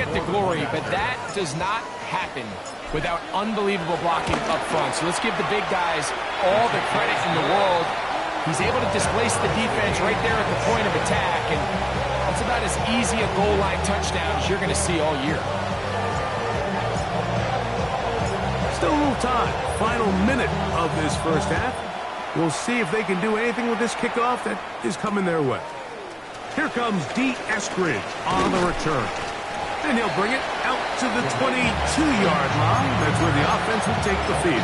get the glory, but that does not happen without unbelievable blocking up front. So let's give the big guys all the credit in the world. He's able to displace the defense right there at the point of attack, and that's about as easy a goal line touchdown as you're going to see all year. Still a little time. Final minute of this first half. We'll see if they can do anything with this kickoff that is coming their way. Here comes D. Eskridge on the return. And he'll bring it out to the 22-yard line. That's where the offense will take the field.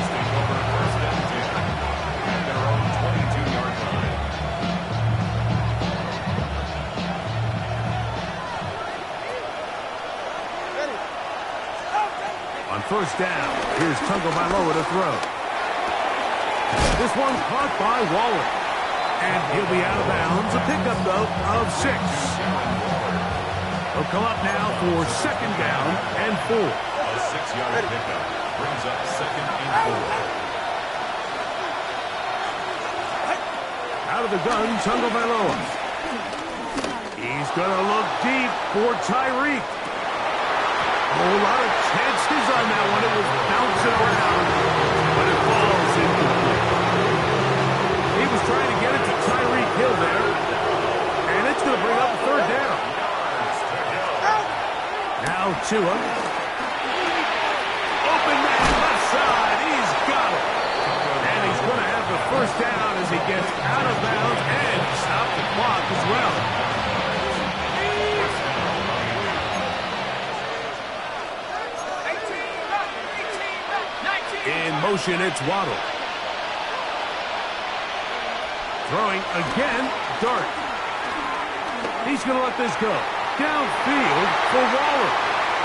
On first down, here's Tagovailoa to throw. This one caught by Waller. And he'll be out of bounds. A pickup, though, of 6. He'll come up now for second down and 4. A 6-yard pickup brings up second and 4. Out of the gun, Tagovailoa. He's going to look deep for Tyreek. A whole lot of chances on that one. It was bouncing around, but it falls incomplete. He was trying to get it to Tyreek Hill there, and it's going to bring up a third down. Now Tua. Open man left side. He's got it. And he's going to have the first down as he gets out of bounds and stop the clock as well. In motion, it's Waddle. Throwing again, Dart. He's going to let this go. Downfield for Waller.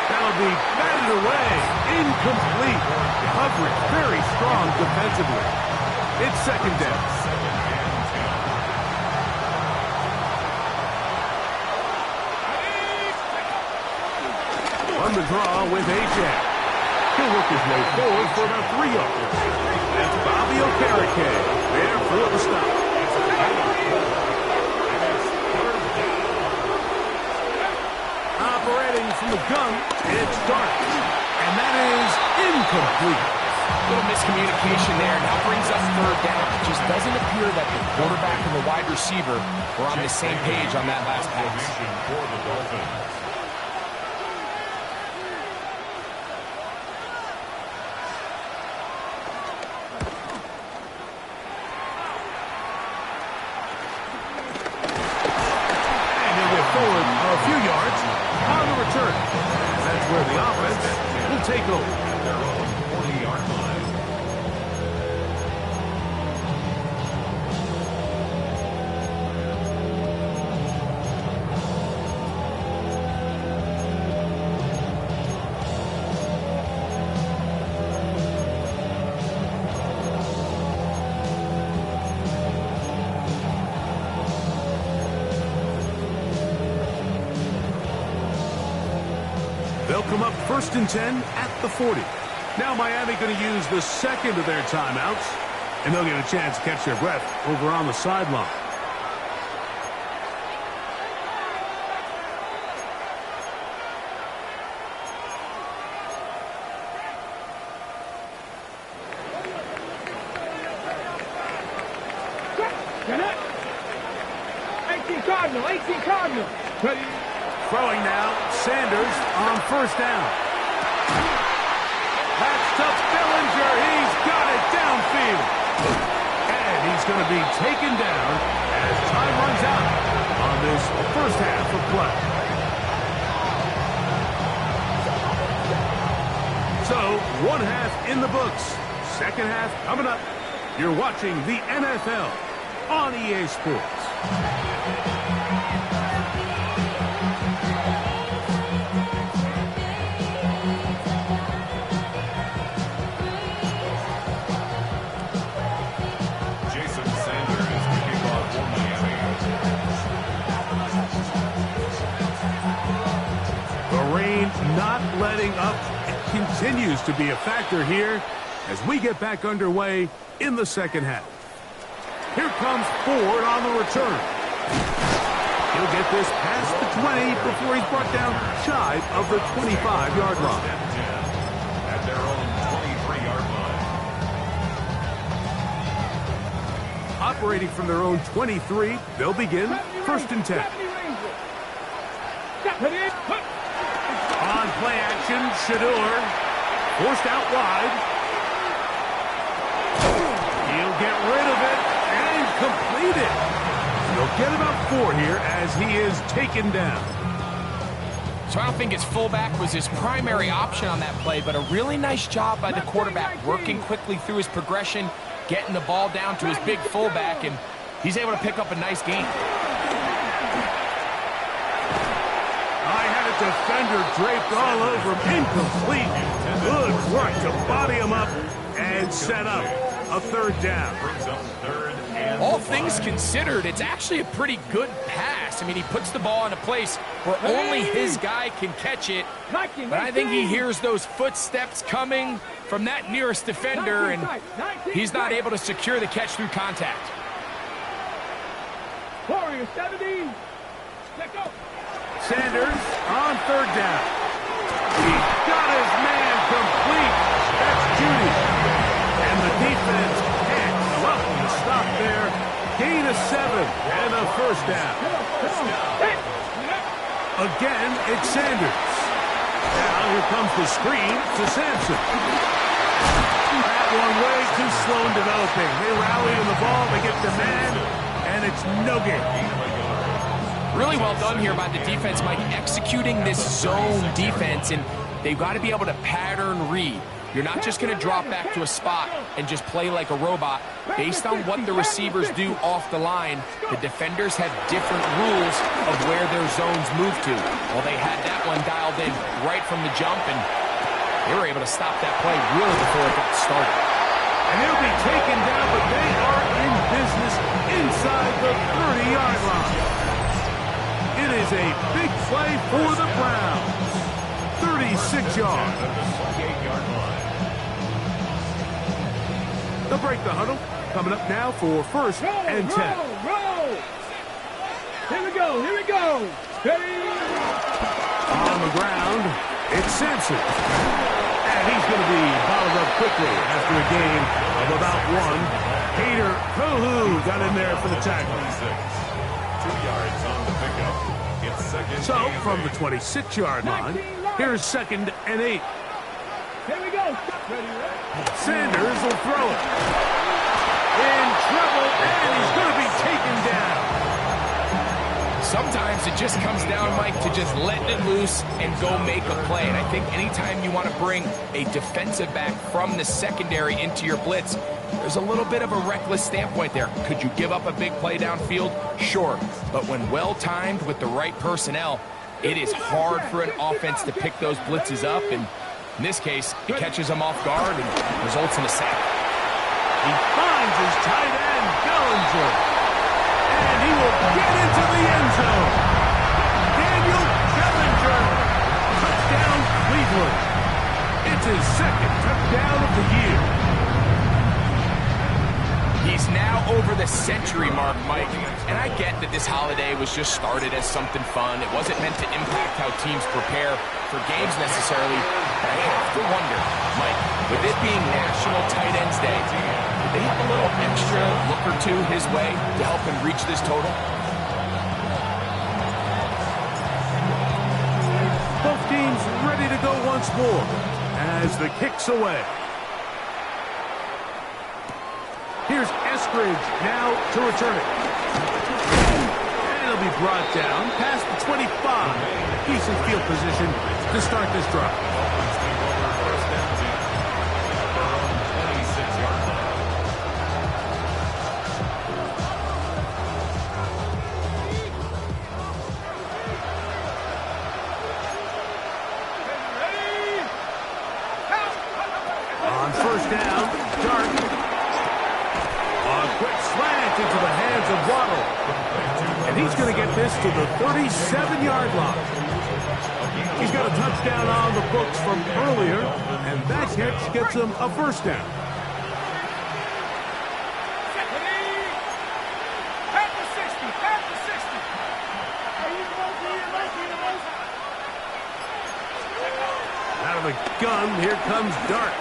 That'll be batted away. Incomplete. Coverage very strong defensively. It's second down. On the draw with A.J. He'll work his way forward for about 3 yards. That's Bobby Okereke there for the stop. Operating from the gun, it's Dart. And that is incomplete. A little miscommunication there. Now brings up third down. It just doesn't appear that the quarterback and the wide receiver were on the same page on that last pass. For the Dolphins. Forward a few yards on the return. That's where the offense will take over. Their own 40-yard line. They'll come up first and 10 at the 40. Now Miami going to use the second of their timeouts, and they'll get a chance to catch their breath over on the sideline. Cardinal. Ready? Throwing now, Sanders on first down. That's to Bellinger. He's got it downfield. And he's going to be taken down as time runs out on this first half of play. So, one half in the books. Second half coming up. You're watching the NFL on EA Sports. Not letting up. It continues to be a factor here as we get back underway in the second half. Here comes Ford on the return. He'll get this past the 20 before he's brought down shy of the 25-yard line. At their own 23-yard line. Operating from their own 23, they'll begin first and 10. On play action, Shedeur forced out wide. He'll get rid of it and complete it. He'll get about 4 here as he is taken down. So I don't think his fullback was his primary option on that play, but a really nice job by the quarterback working quickly through his progression, getting the ball down to his big fullback, and he's able to pick up a nice gain. I had a defender draped all over him. Incomplete. Good work to body him up and set up a third down. Brings up third and All things considered, it's actually a pretty good pass. I mean, he puts the ball in a place where only his guy can catch it. But I think he hears those footsteps coming from that nearest defender, and he's not able to secure the catch through contact. Warrior 70. Let go. Sanders on third down. He's got his man complete. That's Judy. And the defense can't welcome the stop there. Gain of 7 and a first down. Again, it's Sanders. Now here comes the screen to Sampson. That one way too slow in developing. They rally on the ball, they get the man, and it's no gain. Really well done here by the defense, Mike, executing this zone defense, and they've got to be able to pattern read. You're not just going to drop back to a spot and just play like a robot. Based on what the receivers do off the line, the defenders have different rules of where their zones move to. Well, they had that one dialed in right from the jump, and they were able to stop that play really before it got started. And they'll be taken down, but they are in business inside the 30-yard line. It is a big play for the Browns. 36 yards. They'll break the huddle. Coming up now for first and 10. Roll. Here we go. Here we go. Ready. On the ground, it's Sampson. And he's going to be bottled up quickly after a gain of about 1. Peter Kohu got in there for the tackle. 2 yards on the pickup. It's second. So, from the 26-yard line, here's second and 8. Here we go. Ready. Sanders will throw it. In trouble, and he's going to be taken down. Sometimes it just comes down, Mike, to just letting it loose and go make a play. And I think anytime you want to bring a defensive back from the secondary into your blitz, there's a little bit of a reckless standpoint there. Could you give up a big play downfield? Sure. But when well-timed with the right personnel, it is hard for an offense to pick those blitzes up. And in this case, it catches them off guard and results in a sack. He finds his tight end, Bellinger. And he will get into the end zone. Daniel Bellinger. Touchdown, Cleveland. It's his second touchdown of the year. He's now over the century mark, Mike. And I get that this holiday was just started as something fun. It wasn't meant to impact how teams prepare for games necessarily. But I have to wonder, Mike, with it being National Tight Ends Day, did they have a little extra look or two his way to help him reach this total? Both teams ready to go once more as the kick's away. Here's Eskridge now to return it. And it'll be brought down past the 25. Decent field position to start this drive. On first down, Dart. A quick slant into the hands of Waddle. And he's going to get this to the 37-yard line. He's got a touchdown on the books from earlier, and that catch gets him a first down. of the gun. Here comes Dart.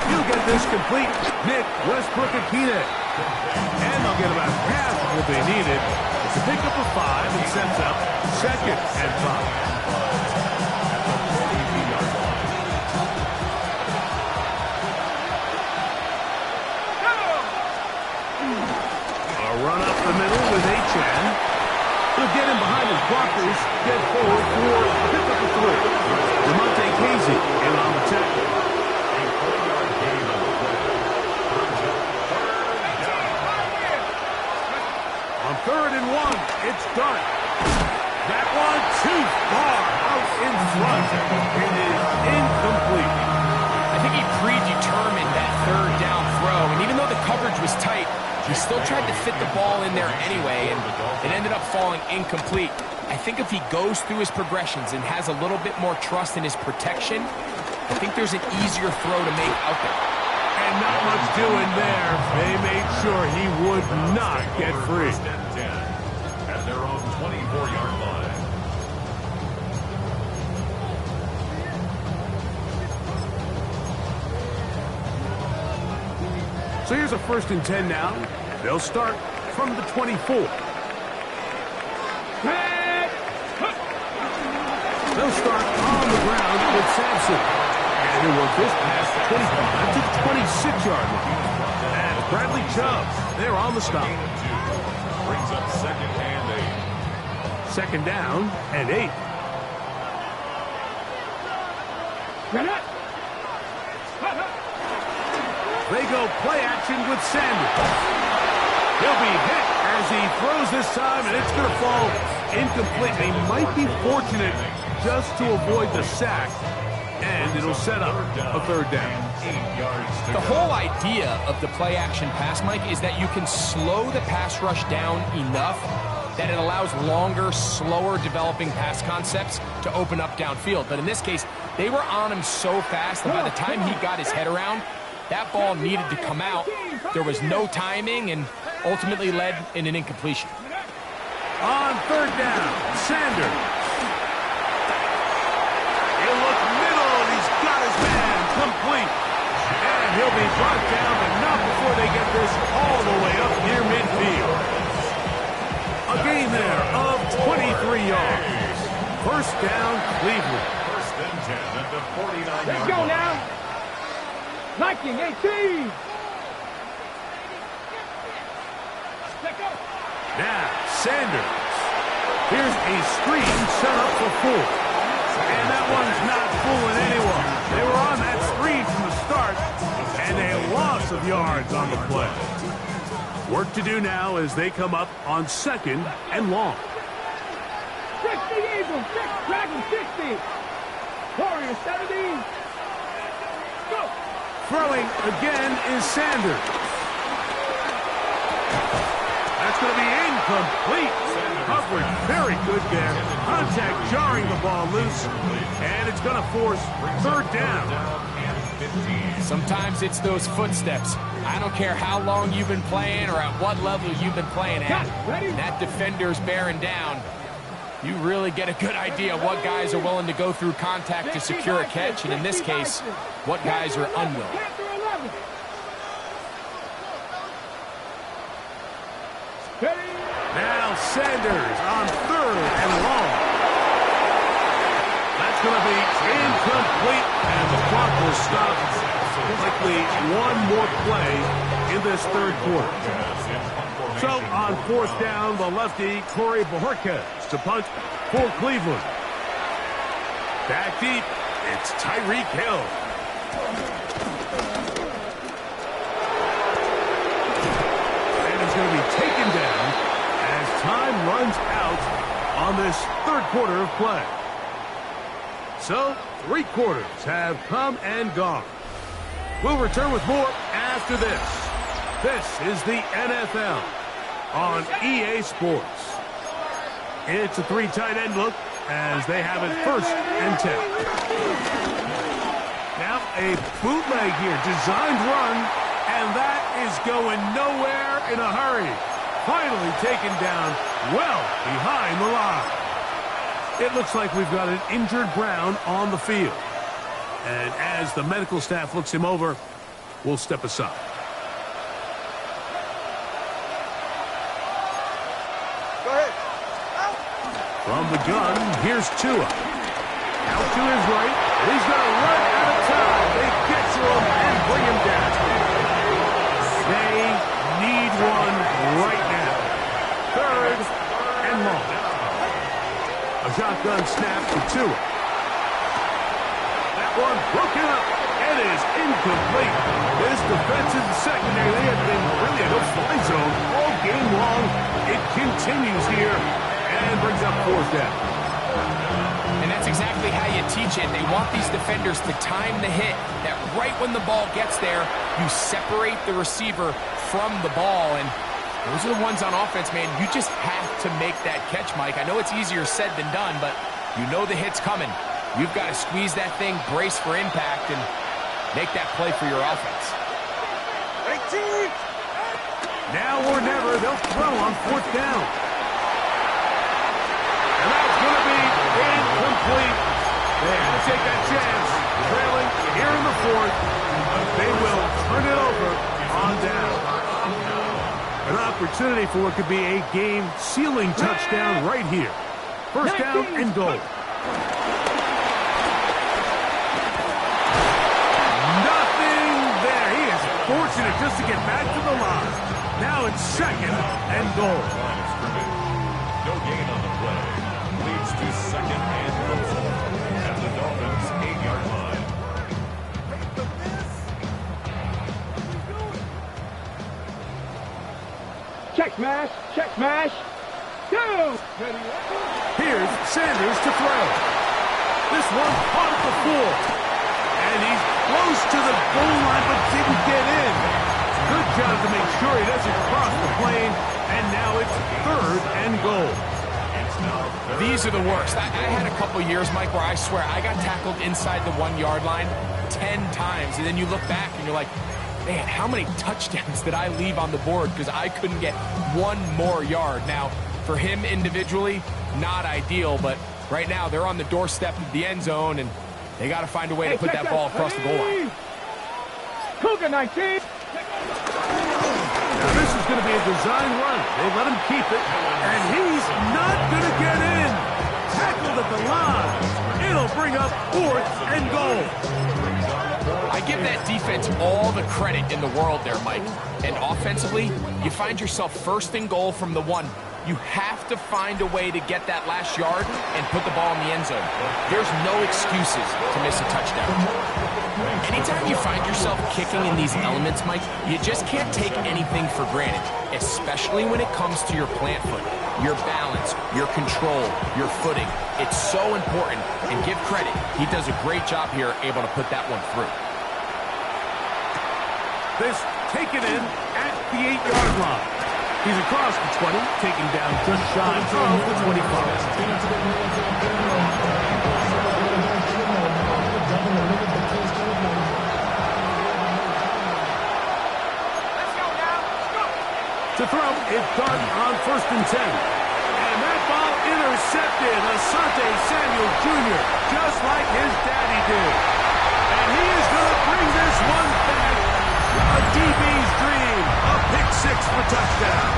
He'll get this complete. Nick Westbrook-Akine. And they'll get about half of what they needed. It's a pickup of 5 and sets up 2nd and 5. Run up the middle with Achane. He'll get him behind his blockers, get forward for a pickup of 3. Lamonte Casey in on the tackle. On 3rd and 1, it's Dart. That one too far out in front. It is incomplete. I think he predetermined that 3rd down throw, and even though the coverage was tight, he still tried to fit the ball in there anyway, and it ended up falling incomplete. I think if he goes through his progressions and has a little bit more trust in his protection, I think there's an easier throw to make out there. And not much doing there. They made sure he would not get free. At their own 24-yard line. So here's a 1st and 10 now. They'll start from the 24. They'll start on the ground with Sampson. And he'll work this past the 25 to the 26-yard line. And Bradley Chubb, they're on the stop. Brings up 2nd and 8. 2nd down and 8. They go play action with Sanders. He'll be hit as he throws this time, and it's going to fall incomplete. They might be fortunate just to avoid the sack, and it'll set up a 3rd down. The whole idea of the play action pass, Mike, is that you can slow the pass rush down enough that it allows longer, slower developing pass concepts to open up downfield. But in this case, they were on him so fast that by the time he got his head around, that ball needed to come out. There was no timing and ultimately led in an incompletion. On 3rd down, Sanders. He'll look middle, and he's got his man complete. And he'll be brought down, but not before they get this all the way up near midfield. A gain there of 23 yards. 1st down, Cleveland. 1st and 10 at the 49-yard line. Let's go now. Viking 18. Now, Sanders. Here's a screen set up for 4. And that one's not fooling anyone. They were on that screen from the start, and a loss of yards on the play. Work to do now as they come up on 2nd and long. 60 Eagles, 6 Dragons 60. Warriors 70. Go. Throwing again is Sanders. That's going to be incomplete. Coverage very good there. Contact jarring the ball loose. And it's going to force 3rd down. Sometimes it's those footsteps. I don't care how long you've been playing or at what level you've been playing at. That defender's bearing down. You really get a good idea what guys are willing to go through contact to secure a catch, and in this case, what guys are unwilling. Now Sanders on 3rd and long. That's going to be incomplete, and the clock will stop. Likely one more play in this 3rd quarter. So on 4th down, the lefty Corey Bojorquez to punt for Cleveland. Back deep, it's Tyreek Hill. And he's going to be taken down as time runs out on this 3rd quarter of play. So 3 quarters have come and gone. We'll return with more after this. This is the NFL on EA Sports. It's a 3 tight end look as they have it 1st and 10. Now a bootleg here, designed run, and that is going nowhere in a hurry. Finally taken down well behind the line. It looks like we've got an injured Brown on the field. And as the medical staff looks him over, we'll step aside. Go ahead. From the gun, here's Tua. Out to his right. He's going to run out of time. They get to him and bring him down. They need one right now. Third and long. A shotgun snap to Tua. That one broken up. It is incomplete. This defensive secondary, they have been really in a fly zone all game long. It continues here and brings up fourth down. And that's exactly how you teach it. They want these defenders to time the hit, that right when the ball gets there, you separate the receiver from the ball. And those are the ones on offense, man. You just have to make that catch, Mike. I know it's easier said than done, but you know the hit's coming. You've got to squeeze that thing, brace for impact, and make that play for your offense. 18! Now or never, they'll throw on fourth down. And that's going to be incomplete. They had to take that chance, trailing here in the fourth. They will turn it over on down. An opportunity for it could be a game-sealing touchdown right here. First down and goal. Nothing there. He is fortunate just to get back to the line. Now it's second and goal. No gain on the play. Leads to second and goal at the Dolphins' 8-yard line. Check smash. Check smash. Go. Here's Sanders to throw. This one caught at the 4. And he's close to the goal line but didn't get in. Good job to make sure he doesn't cross the plane. And now it's third and goal. These are the worst. I had a couple years, Mike, where I swear I got tackled inside the 1-yard line 10 times. And then you look back and you're like, man, how many touchdowns did I leave on the board because I couldn't get one more yard? Now, for him individually, not ideal, but right now they're on the doorstep of the end zone, and they got to find a way to put that ball across the goal line. Cougar 19. Now this is going to be a design run. They let him keep it, and he's not going to get in. Tackled at the line. It'll bring up fourth and goal. I give that defense all the credit in the world there, Mike. And offensively, you find yourself first and goal from the 1. You have to find a way to get that last yard and put the ball in the end zone. There's no excuses to miss a touchdown. Anytime you find yourself kicking in these elements, Mike, you just can't take anything for granted, especially when it comes to your plant foot, your balance, your control, your footing. It's so important, and give credit. He does a great job here, able to put that one through. This taken in at the 8-yard line. He's across the 20, taken down just shy of the 25. To throw, it's done on first and 10. And that ball intercepted. Asante Samuel Jr., just like his daddy did. And he is going to bring this one back. A DB's dream. A pick 6 for touchdown.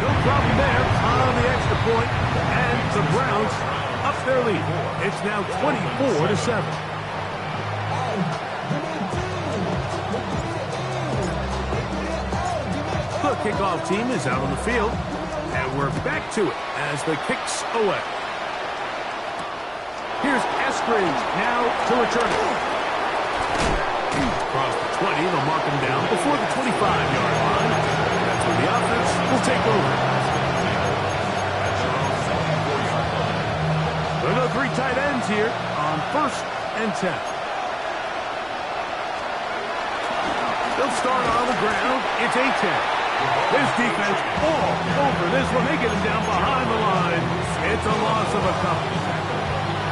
No problem there on the extra point. And the Browns up their lead. It's now 24-7. The kickoff team is out on the field. And we're back to it as the kick's away. Here's Eskridge now to return it. Across the 20, they'll mark him down before the 25-yard line. That's where the offense will take over. There are 3 tight ends here on first and 10. They'll start on the ground. It's A-10. This defense all over this one. They get him down behind the line. It's a loss of a couple.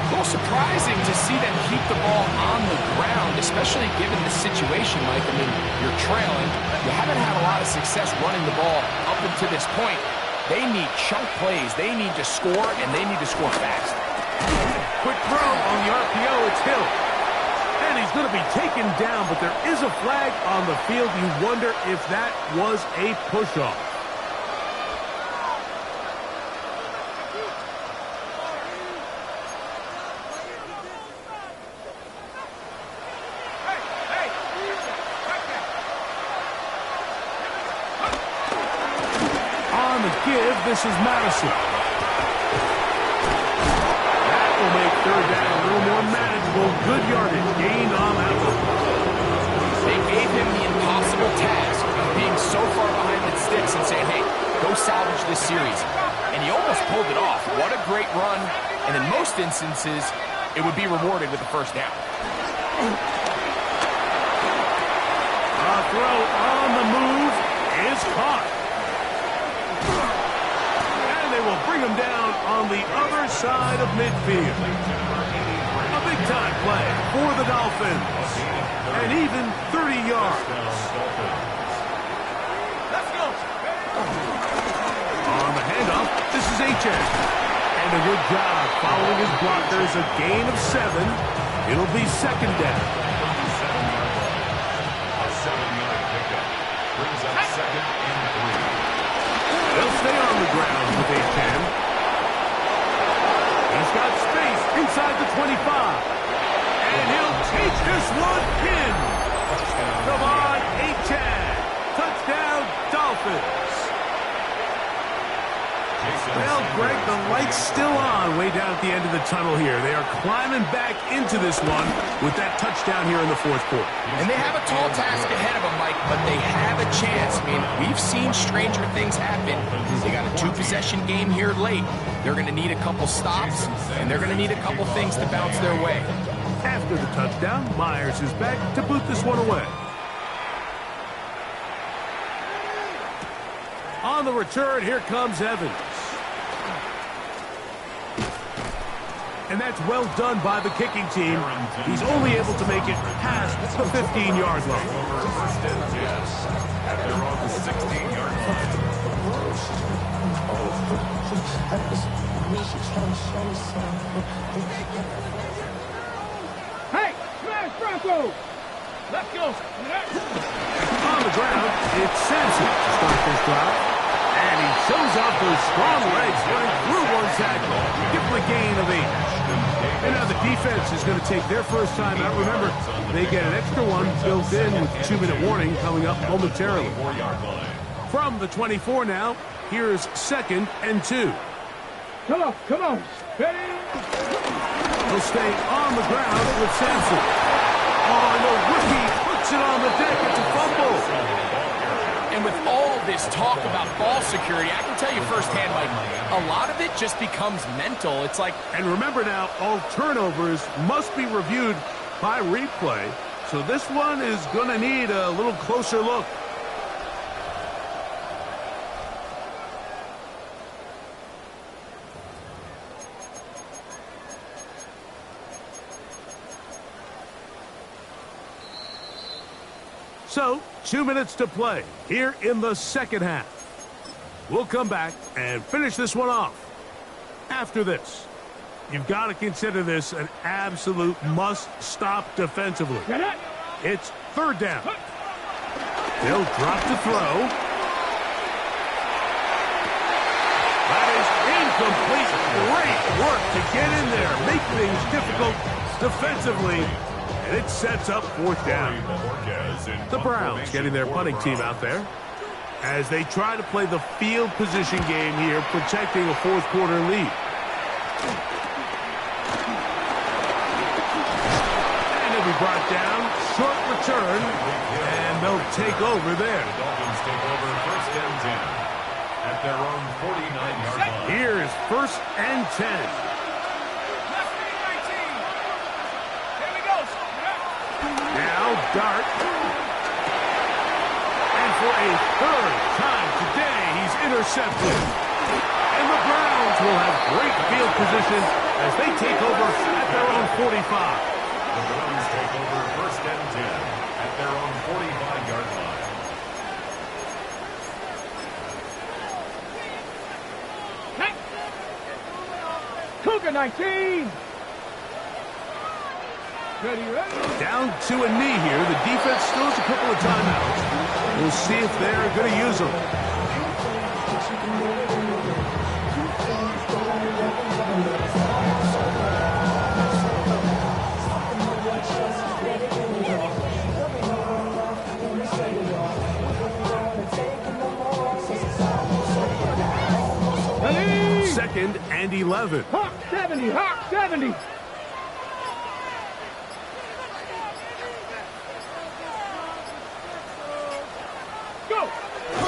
A little surprising to see them keep the ball on the ground, especially given the situation, Mike. I mean, you're trailing. You haven't had a lot of success running the ball up until this point. They need chunk plays. They need to score, and they need to score fast. Quick throw on the RPO. It's Hill. And he's going to be taken down, but there is a flag on the field. You wonder if that was a push-off. On the give, this is Madison. That will make third down a little more manageable. Good yardage. Gain on that one. They gave him the impossible task of being so far behind the sticks and saying, hey, go salvage this series. And he almost pulled it off. What a great run. And in most instances, it would be rewarded with a first down. A throw on the move is caught. And they will bring him down on the other side of midfield. A big-time play for the Dolphins. And even 30 yards. Let's go. On the handoff, this is H.N. And a good job following his blockers. A gain of 7. It'll be second down. A 7-yard pickup brings up second and 3. They'll stay on the ground with H.N. He's got space inside the 25. And he'll take this one in. Come on, H.N. Touchdown, Dolphins. Well, Greg, the light's still on way down at the end of the tunnel here. They are climbing back into this one with that touchdown here in the fourth quarter. And they have a tall task ahead of them, Mike, but they have a chance. I mean, we've seen stranger things happen. They got a 2-possession game here late. They're going to need a couple stops, and they're going to need a couple things to bounce their way. After the touchdown, Myers is back to boot this one away. On the return, here comes Evans. And that's well done by the kicking team. He's only able to make it past the 15-yard line. First and 10 at their own 16-yard Hey, smash Bronco! Let's go. On the ground, it's Sampson to start this drive. And he shows off those strong legs running through one tackle. Give him a gain of 8. And now the defense is going to take their first time out. Remember, they get an extra one built in with 2-minute warning coming up momentarily. 4-yard line. From the 24 now, here's second and 2. Come on. Ready? He'll stay on the ground with Sampson. Oh, and the rookie puts it on the deck. It's a fumble. And with all this talk about ball security, I can tell you firsthand, Mike, a lot of it just becomes mental. It's like... And remember now, all turnovers must be reviewed by replay. So this one is going to need a little closer look. So, 2 minutes to play here in the second half. We'll come back and finish this one off. After this, you've got to consider this an absolute must-stop defensively. It's third down. They'll drop to throw. That is incomplete. Great work to get in there, make things difficult defensively. And it sets up fourth down. The Browns getting their punting team out there as they try to play the field position game here, protecting a fourth quarter lead. And it'll be brought down. Short return. And they'll take over there. The Dolphins take over first and 10 at their own 49-yard line. Here's first and 10. Now Dart. And for a third time today, he's intercepted. And the Browns will have great field position as they take over at their own 45. The Browns take over first and 10 at their own 45-yard line. Cougar 19. Ready, ready. Down to a knee here. The defense still has a couple of timeouts. We'll see if they're going to use them. Ready. 2nd and 11. Hawk 70, Hawk 70. Go.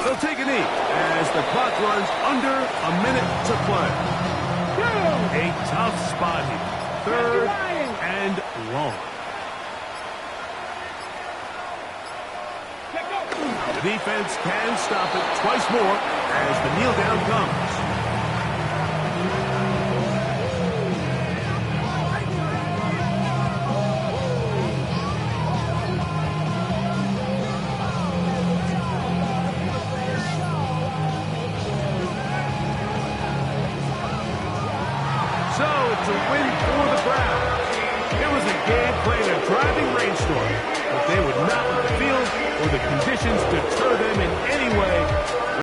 They'll take a knee as the clock runs under a minute to play. Go. A tough spot here. 3rd and long. Let go. The defense can stop it twice more as the kneel down comes. So it's a win for the Browns. It was a game playing a driving rainstorm, but they would not let the field or the conditions deter them